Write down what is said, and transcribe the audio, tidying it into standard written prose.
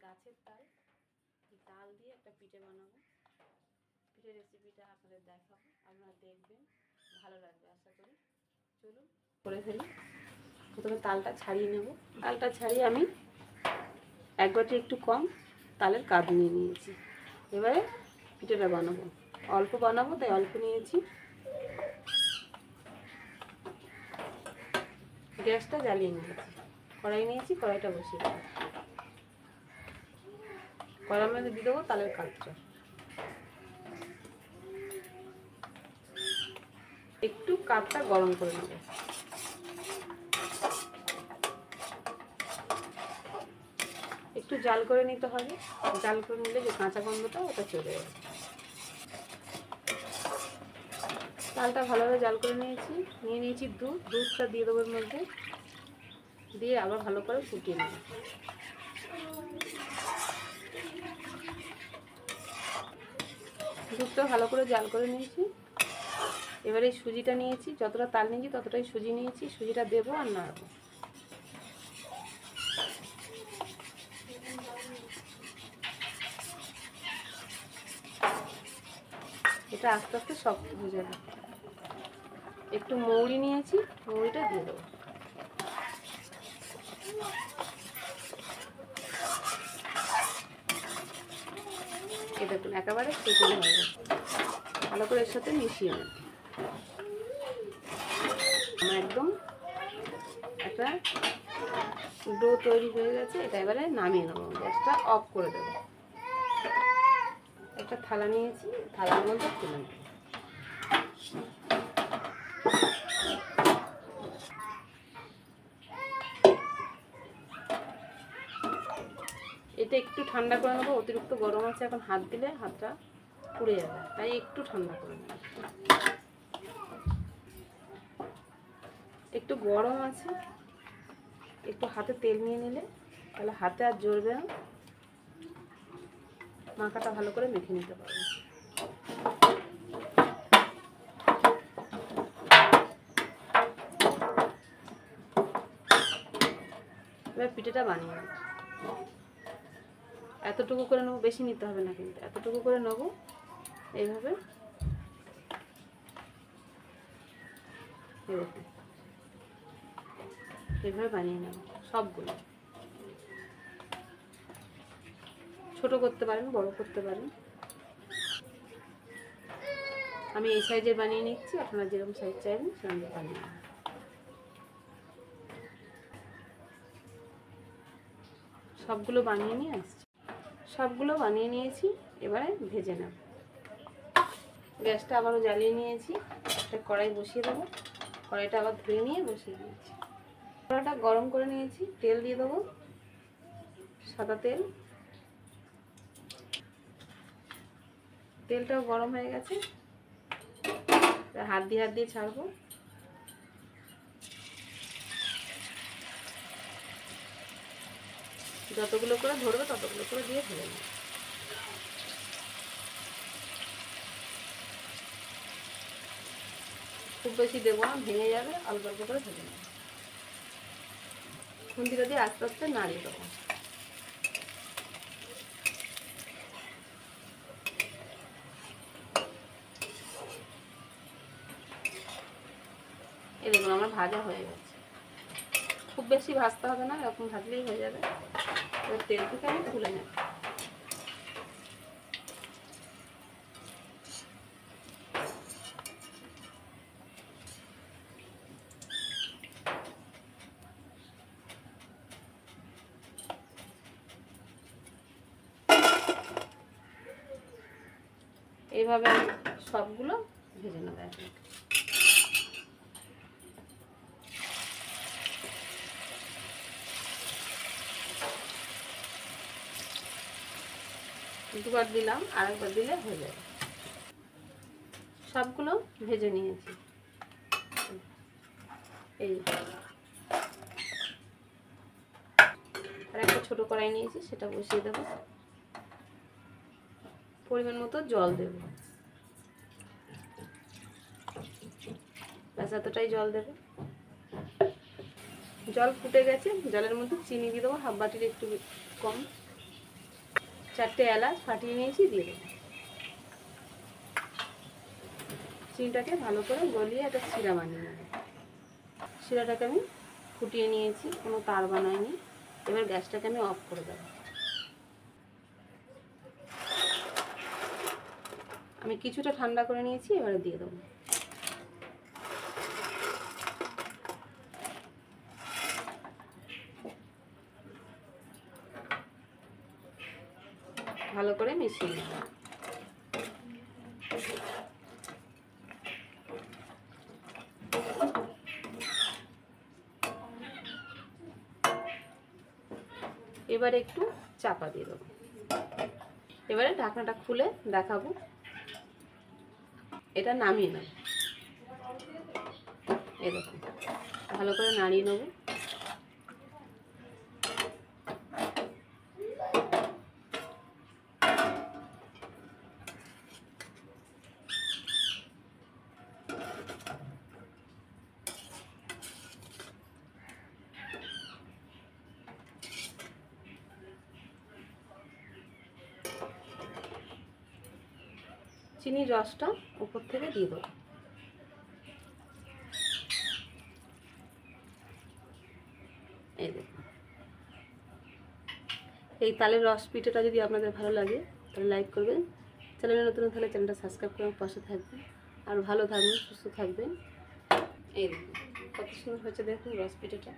গাছের তাল, তাল দিয়ে একটা পিঠে বানাবো। পিঠে রেসিপিটা আপনাদের দেখাবো, আপনারা দেখবেন, ভালো লাগবে আশা করি। চলুন করে ফেলি। প্রথমে তালটা ছাড়িয়ে নেব। তালটা ছাড়িয়ে আমি এক বাটি একটু কম তালের কাপ নিয়ে নিয়েছি। এবারে পিঠেটা বানাবো, অল্প বানাবো তাই অল্প নিয়েছি। গ্যাসটা জ্বালিয়ে নিয়েছি, কড়াই নিয়েছি, কড়াইটা বসিয়ে দেবো। কড়াইয়ের মধ্যে দিয়ে দেবো তালের কাপটা, একটু কাপটা গরম করে নেব। একটু জাল করে নিতে হবে, জাল করে নিলে যে কাঁচা গন্ধটা ওটা চলে যাবে। তালটা ভালোভাবে জাল করে নিয়েছি দুধটা দিয়ে দেবো এর মধ্যে, দিয়ে আবার ভালো করে ফুটিয়ে নেব। দুধটা ভালো করে জাল করে নিয়েছি। এবারে সুজিটা নিয়েছি, যতটা তাল নিয়েছি ততটাই সুজি নিয়েছি। সুজিটা দেবো আর নাড়বো। এটা আস্তে আস্তে শক্ত হয়ে যাবে। একটু মৌরি নিয়েছি, মৌরিটা দিয়ে দেবো। এই দেখুন একেবারে ফুটে হয়ে গেছে। ভালো করে এর সাথে মিশিয়ে নেব। আমার একদম একটা ডো তৈরি হয়ে গেছে। এটা এবারে নামিয়ে নেবো, গ্যাসটা অফ করে দেবো। একটা থালা নিয়েছি, থালার মধ্যে তুলে নেব। এটা একটু ঠান্ডা করে নেবো, অতিরিক্ত গরম আছে, এখন হাত দিলে হাতটা পুড়ে যাবে, তাই একটু ঠান্ডা করে নেব। একটু গরম আছে, একটু হাতে তেল নিয়ে নিলে তাহলে হাতে আর জ্বলবে না, মাখাটা ভালো করে মেখে নিতে পারবে। এবার পিঠেটা বানিয়ে নেব। এতটুকু করে নেবো, বেশি নিতে হবে না কিন্তু, এতটুকু করে নেবো। এইভাবে এইভাবে বানিয়ে নেব সবগুলো। ছোট করতে পারেন, বড় করতে পারেন। আমি এই সাইজের বানিয়ে নিচ্ছি, আপনারা যেরকম সাইজ চাইবেন সেরকম বানিয়ে নেবেন। সবগুলো বানিয়ে নিয়ে আসছি, সবগুলো বানিয়ে নিয়েছি। এবারে ভেজে নেব। গ্যাসটা আবারও জ্বালিয়ে নিয়েছি, একটা কড়াই বসিয়ে দেবো। কড়াইটা আবার ধুয়ে নিয়ে বসিয়ে দিয়েছি। কড়াইটা গরম করে নিয়েছি, তেল দিয়ে দেবো, সাদা তেল। তেলটাও গরম হয়ে গেছে, হাত দিয়ে ছাড়বো। যতগুলো করে ধরবে ততগুলো করে দিয়ে ফেলে নেব। খুব বেশি দেবো না, ভেঙে যাবে, অল্প অল্প করে ভেজে নেব। খুন্তিটা দিয়ে আস্তে আস্তে নাড়িয়ে দেবো। এই দেখুন আমার ভাজা হয়ে গেছে। খুব বেশি ভাজতে হবে না, এরকম ভাজলেই হয়ে যাবে। এবার তেল থেকে আমি তুলে নেব। এইভাবে আমি সবগুলো ভেজে নেব। দুবার দিলাম, আরেকবার দিলে হয়ে যাবে। সবগুলো ভেজে নিয়েছি। এই আর একটা ছোট কড়াই নিয়েছি, সেটা বসিয়ে দেবো। পরিমাণ মতো জল দেব, ব্যাস এতটাই জল দেবে। জল ফুটে গেছে, জলের মধ্যে চিনি দিয়ে দেবো, হাফ বাটির একটু কম। 4টে এলাচ ফাটিয়ে নিয়েছি, দিয়ে দেবো। চিনিটাকে ভালো করে গলিয়ে একটা শিরা বানিয়ে নেব। শিরাটাকে আমি ফুটিয়ে নিয়েছি, কোনো তার বানাইনি। এবার গ্যাসটাকে আমি অফ করে দেবো। আমি কিছুটা ঠান্ডা করে নিয়েছি, এবারে দিয়ে দেবো। ভালো করে মিশিয়ে নেব। এবারে একটু চাপা দিয়ে দেবো। এবারে ঢাকনাটা খুলে দেখাবো। এটা নামিয়ে নেব। এই দেখুন, ভালো করে নাড়িয়ে নেব। চিনির রসটা উপর থেকে দিয়ে দেবো। এই দেখুন, এই তালের রস পিঠাটা যদি আপনাদের ভালো লাগে তাহলে লাইক করবেন। চ্যানেলে নতুন থাকলে চ্যানেলটা সাবস্ক্রাইব করে পাশে থাকবেন। আর ভালো থাকবেন, সুস্থ থাকবেন। এই দেখুন কত সুন্দর হয়েছে, দেখুন রস পিঠাটা।